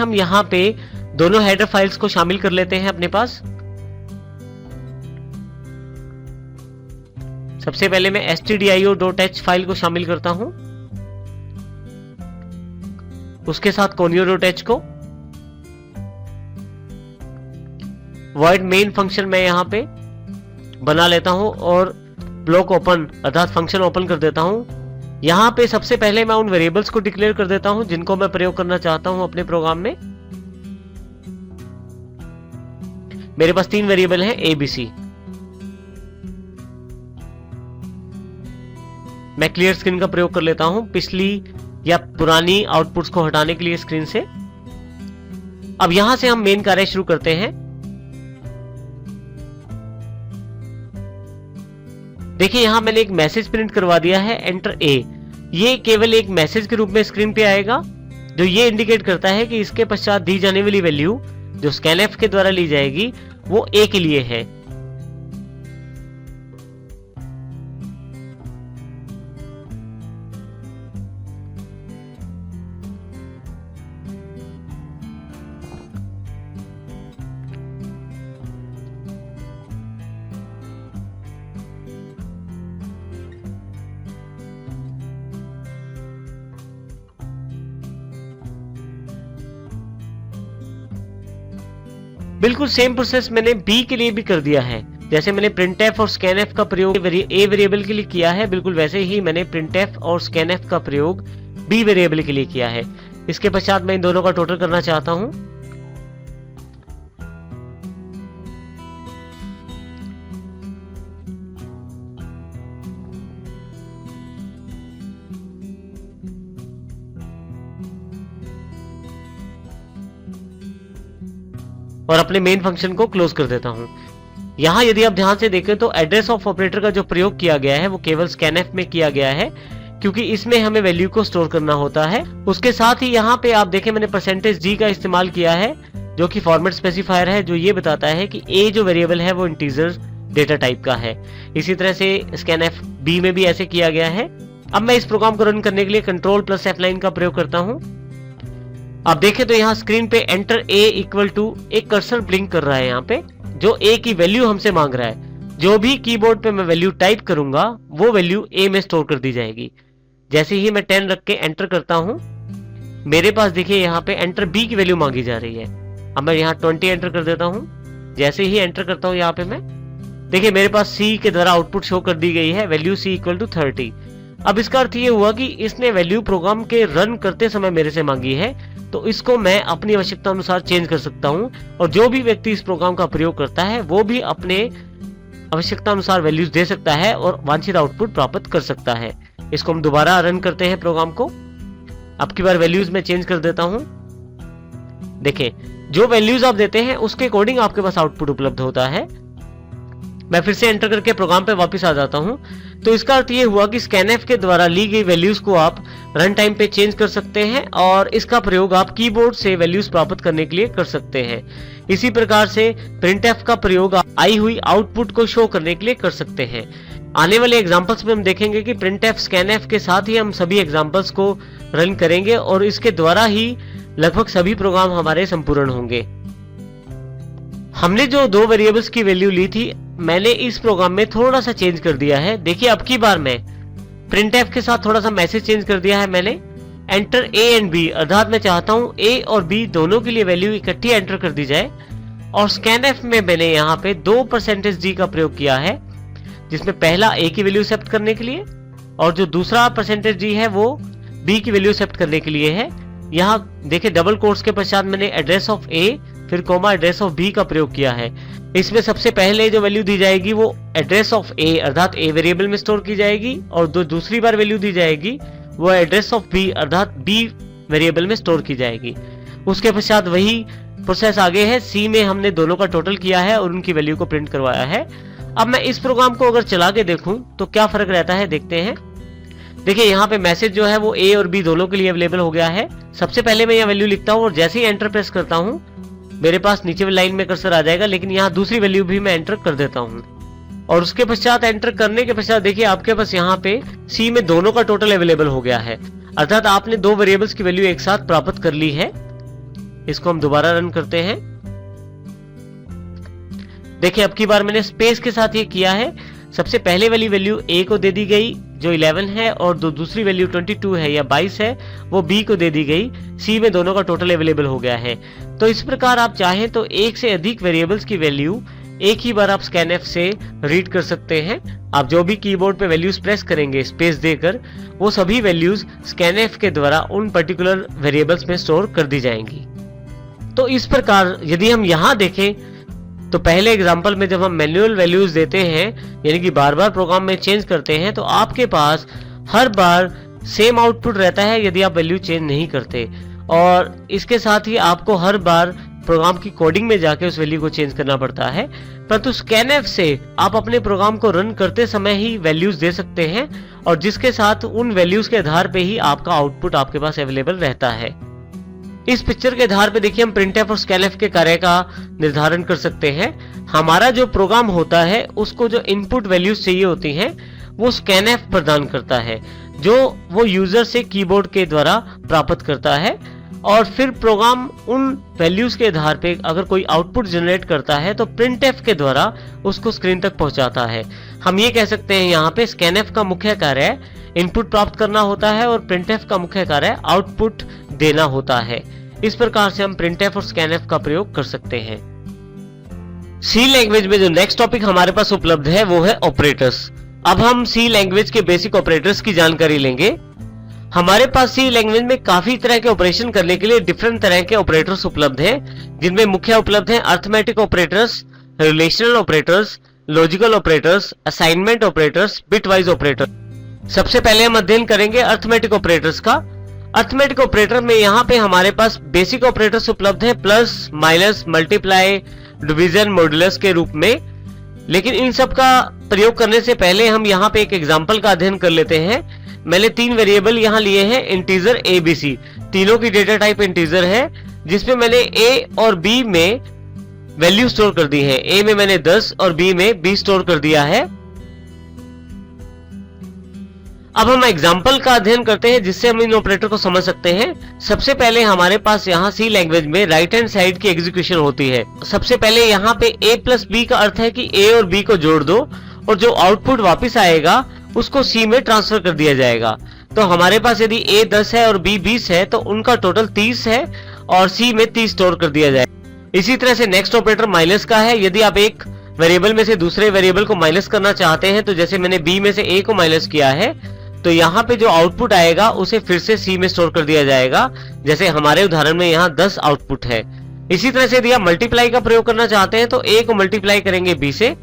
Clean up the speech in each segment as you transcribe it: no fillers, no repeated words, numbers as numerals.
हम यहाँ पे दोनों हेडर फाइल्स को शामिल कर लेते हैं अपने पास। सबसे पहले मैं stdio.h फाइल को शामिल करता हूं, उसके साथ conio.h को। void main फंक्शन मैं यहां पे बना लेता हूं और ब्लॉक ओपन अर्थात फंक्शन ओपन कर देता हूं। यहां पे सबसे पहले मैं उन वेरिएबल्स को डिक्लेयर कर देता हूं जिनको मैं प्रयोग करना चाहता हूं अपने प्रोग्राम में। मेरे पास 3 वेरिएबल हैं ABC। मैं क्लियर स्क्रीन का प्रयोग कर लेता हूं पिछली या पुरानी आउटपुट्स को हटाने के लिए स्क्रीन से। अब यहां से हम मेन कार्य शुरू करते हैं। देखिए यहां मैंने एक मैसेज प्रिंट करवा दिया है एंटर A। ये केवल एक मैसेज के रूप में स्क्रीन पे आएगा जो ये इंडिकेट करता है कि इसके पश्चात दी जाने वाली वैल्यू जो scanf के द्वारा ली जाएगी वो A के लिए है। बिल्कुल सेम प्रोसेस मैंने B के लिए भी कर दिया है। जैसे मैंने printf और scanf का प्रयोग A वेरिएबल के लिए किया है, बिल्कुल वैसे ही मैंने printf और scanf का प्रयोग B वेरिएबल के लिए किया है। इसके पश्चात मैं इन दोनों का टोटल करना चाहता हूं। और अपने मेन फंक्शन को क्लोज कर देता हूं। यहां यदि आप ध्यान से देखें तो एड्रेस ऑफ ऑपरेटर का जो प्रयोग किया गया है वो केवल scanf में किया गया है, क्योंकि इसमें हमें वैल्यू को स्टोर करना होता है। उसके साथ ही यहाँ पे आप देखें मैंने %g का इस्तेमाल किया है जो कि फॉर्मेट स्पेसिफायर है, जो ये बताता है कि A जो वेरिएबल है वो इंटीजर डेटा टाइप का है। इसी तरह से scanf B में भी ऐसे किया गया है। अब मैं इस प्रोग्राम को रन करने के लिए Ctrl+ F9 का प्रयोग करता हूं। अब देखें तो यहाँ स्क्रीन पे एंटर A इक्वल टू एक कर्सर ब्लिंक कर रहा है यहाँ पे, जो A की वैल्यू हमसे मांग रहा है। जो भी कीबोर्ड पे मैं वैल्यू टाइप करूंगा वो वैल्यू A में स्टोर कर दी जाएगी। जैसे ही मैं 10 रख के एंटर करता हूं, मेरे पास देखिए यहाँ पे एंटर B की वैल्यू मांगी जा रही है। अब मैं यहाँ 20 एंटर कर देता हूं। जैसे ही एंटर करता हूं यहाँ पे मैं देखिए मेरे पास C के द्वारा आउटपुट शो कर दी गई है, वैल्यू C इक्वल टू 30। अब इसका अर्थ ये हुआ कि इसने वैल्यू प्रोग्राम के रन करते समय मेरे से मांगी है, तो इसको मैं अपनी आवश्यकता अनुसार चेंज कर सकता हूं। और जो भी व्यक्ति इस प्रोग्राम का प्रयोग करता है वो भी अपने आवश्यकता अनुसार वैल्यूज दे सकता है और वांछित आउटपुट प्राप्त कर सकता है। इसको हम दोबारा रन करते हैं प्रोग्राम को। अब की बार वैल्यूज में चेंज कर देता हूं। देखिए जो वैल्यूज आप देते हैं उसके अकॉर्डिंग आपके पास आउटपुट उपलब्ध होता है। मैं फिर से एंटर करके प्रोग्राम पे वापस आ जाता हूं। तो इसका अर्थ ये हुआ कि scanf के द्वारा ली गई वैल्यूज को आप रन टाइम पे चेंज कर सकते हैं और इसका प्रयोग आप कीबोर्ड से वैल्यूज प्राप्त करने के लिए कर सकते हैं। इसी प्रकार से printf का प्रयोग आई हुई आउटपुट को शो करने के लिए कर सकते हैं। आने वाले एग्जांपल्स में हम देखेंगे कि printf scanf के साथ ही हम सभी एग्जांपल्स को रन करेंगे और इसके द्वारा ही लगभग सभी प्रोग्राम हमारे संपूर्ण होंगे। हमने जो 2 वेरिएबल्स की वैल्यू ली थी, मैंने इस प्रोग्राम में थोड़ा सा चेंज कर दिया है। देखिए अब की बार मैं printf के साथ थोड़ा सा मैसेज चेंज कर दिया है मैंने। एंटर A एंड B, अर्थात मैं चाहता हूं A और B दोनों के लिए वैल्यू इकट्ठी एंटर कर दी जाए। और scanf में मैंने यहाँ पे 2%g का प्रयोग किया है, जिसमें पहला A की वैल्यू एक्सेप्ट करने के लिए और जो दूसरा %g है वो B की वैल्यू एक्सेप्ट करने के लिए है। यहाँ देखिए डबल कोट्स के पश्चात मैंने एड्रेस ऑफ A फिर कोमा एड्रेस ऑफ B का प्रयोग किया है। इसमें सबसे पहले जो वैल्यू दी जाएगी वो एड्रेस ऑफ A अर्थात A वेरिएबल में स्टोर की जाएगी और दूसरी बार वैल्यू दी जाएगी वो एड्रेस ऑफ B अर्थात B वेरिएबल में स्टोर की जाएगी। उसके पश्चात वही प्रोसेस आगे है। C में हमने दोनों का टोटल किया है और उनकी वैल्यू को प्रिंट करवाया है। अब मैं इस प्रोग्राम को अगर चला के देखूं तो क्या फर्क रहता है देखते हैं। देखिए यहाँ पे मैसेज जो है वो A और B दोनों के लिए अवेलेबल हो गया है। सबसे पहले मैं यहाँ वैल्यू लिखता हूँ और जैसे ही एंटर प्रेस करता हूँ मेरे पास नीचे वाली लाइन में कर्सर आ जाएगा, लेकिन यहाँ दूसरी वैल्यू भी मैं एंटर कर देता हूँ। और उसके पश्चात एंटर करने के पश्चात देखिए आपके पास यहाँ पे C में दोनों का टोटल अवेलेबल हो गया है, अर्थात आपने 2 वेरिएबल्स की वैल्यू एक साथ प्राप्त कर ली है। इसको हम दोबारा रन करते हैं। देखिए अब की बार मैंने स्पेस के साथ ये किया है। सबसे पहले वाली वैल्यू A को दे दी गई जो 11 है, और दूसरी वैल्यू 22 है या 22 है वो B को दे दी गई। C में दोनों का टोटल अवेलेबल हो गया है। तो इस प्रकार आप चाहें तो एक से अधिक वेरिएबल्स की वैल्यू एक ही बार आप स्कैनएफ से रीड कर सकते हैं। आप जो भी कीबोर्ड पे वैल्यूज प्रेस करेंगे स्पेस देकर, वो सभी वैल्यूज स्कैनएफ के द्वारा उन पर्टिकुलर वेरिएबल्स में स्टोर कर दी जाएंगी। तो इस प्रकार यदि हम यहाँ देखें तो पहले एग्जांपल में जब हम मैन्युअल वैल्यूज देते हैं, यानी कि बार बार प्रोग्राम में चेंज करते हैं, तो आपके पास हर बार सेम आउटपुट रहता है यदि आप वैल्यू चेंज नहीं करते, और इसके साथ ही आपको हर बार प्रोग्राम की कोडिंग में जाके उस वैल्यू को चेंज करना पड़ता है। परंतु स्कैनएफ से आप अपने प्रोग्राम को रन करते समय ही वैल्यूज दे सकते हैं, और जिसके साथ उन वैल्यूज के आधार पे ही आपका आउटपुट आपके पास अवेलेबल रहता है। इस पिक्चर के आधार पे देखिए हम प्रिंटएफ और स्कैनएफ के कार्य का निर्धारण कर सकते हैं। हमारा जो प्रोग्राम होता है उसको जो इनपुट वैल्यूज चाहिए होती हैं वो स्कैनएफ प्रदान करता है, जो वो यूजर से कीबोर्ड के द्वारा प्राप्त करता है, और फिर प्रोग्राम उन वैल्यूज के आधार पे अगर कोई आउटपुट जनरेट करता है तो प्रिंटएफ के द्वारा उसको स्क्रीन तक पहुंचाता है। हम ये कह सकते हैं यहाँ पे स्कैनएफ का मुख्य कार्य इनपुट प्राप्त करना होता है और प्रिंटएफ का मुख्य कार्य आउटपुट देना होता है। इस प्रकार से हम प्रिंटएफ और स्कैनएफ का प्रयोग कर सकते हैं। सी लैंग्वेज में जो नेक्स्ट टॉपिक हमारे पास उपलब्ध है वो है ऑपरेटर्स। अब हम सी लैंग्वेज के बेसिक ऑपरेटर्स की जानकारी लेंगे। हमारे पास सी लैंग्वेज में काफी तरह के ऑपरेशन करने के लिए डिफरेंट तरह के ऑपरेटर्स उपलब्ध हैं, जिनमें मुख्य उपलब्ध हैं arithmetic operators, relational operators, logical operators, assignment operators, bitwise operator. सबसे पहले हम अध्ययन करेंगे अर्थमेटिक ऑपरेटर्स का। अर्थमेटिक ऑपरेटर में यहाँ पे हमारे पास बेसिक ऑपरेटर्स उपलब्ध है, plus, minus, multiply, division, modulus के रूप में। लेकिन इन सब का प्रयोग करने से पहले हम यहाँ पे एक एग्जांपल का अध्ययन कर लेते हैं। मैंने 3 वेरिएबल यहाँ लिए हैं, इंटीजर A, B, C। तीनों की डेटा टाइप इंटीजर है, जिसमें मैंने A और B में वैल्यू स्टोर कर दी है। A में मैंने 10 और B में 20 स्टोर कर दिया है। अब हम एग्जाम्पल का अध्ययन करते हैं जिससे हम इन ऑपरेटर को समझ सकते हैं। सबसे पहले हमारे पास यहाँ सी लैंग्वेज में राइट हैंड साइड की एग्जीक्यूशन होती है। सबसे पहले यहाँ पे A प्लस B का अर्थ है कि A और B को जोड़ दो, और जो आउटपुट वापस आएगा उसको C में ट्रांसफर कर दिया जाएगा। तो हमारे पास यदि A 10 है और B 20 है तो उनका टोटल 30 है और C में 30 स्टोर कर दिया जाएगा। इसी तरह से नेक्स्ट ऑपरेटर माइनस का है। यदि आप एक वेरिएबल में से दूसरे वेरिएबल को माइनस करना चाहते हैं, तो जैसे मैंने B में से A को माइनस किया है, तो यहाँ पे जो आउटपुट आएगा उसे फिर से C में स्टोर कर दिया जाएगा। जैसे हमारे उदाहरण में यहाँ 10 आउटपुट है। इसी तरह से यदि आप मल्टीप्लाई का प्रयोग करना चाहते हैं तो A को मल्टीप्लाई करेंगे B से,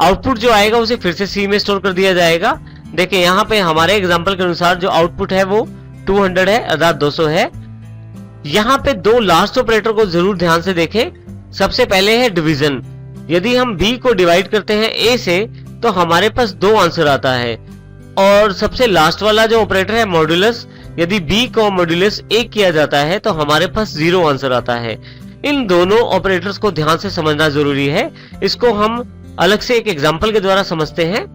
आउटपुट जो आएगा उसे फिर से C में स्टोर कर दिया जाएगा। देखिए यहाँ पे हमारे एग्जांपल के अनुसार जो आउटपुट है वो 200 है, अर्थात 200 है। यहाँ पे 2 लास्ट ऑपरेटर को जरूर ध्यान से देखें। सबसे पहले है डिवीजन। यदि हम B को डिवाइड करते हैं A से तो हमारे पास 2 आंसर आता है। और सबसे लास्ट वाला जो ऑपरेटर है मॉड्यूलस, यदि B को मॉड्यूलस 1 किया जाता है तो हमारे पास 0 आंसर आता है। इन दोनों ऑपरेटर्स को ध्यान से समझना जरूरी है। इसको हम अलग से एक एग्जांपल के द्वारा समझते हैं।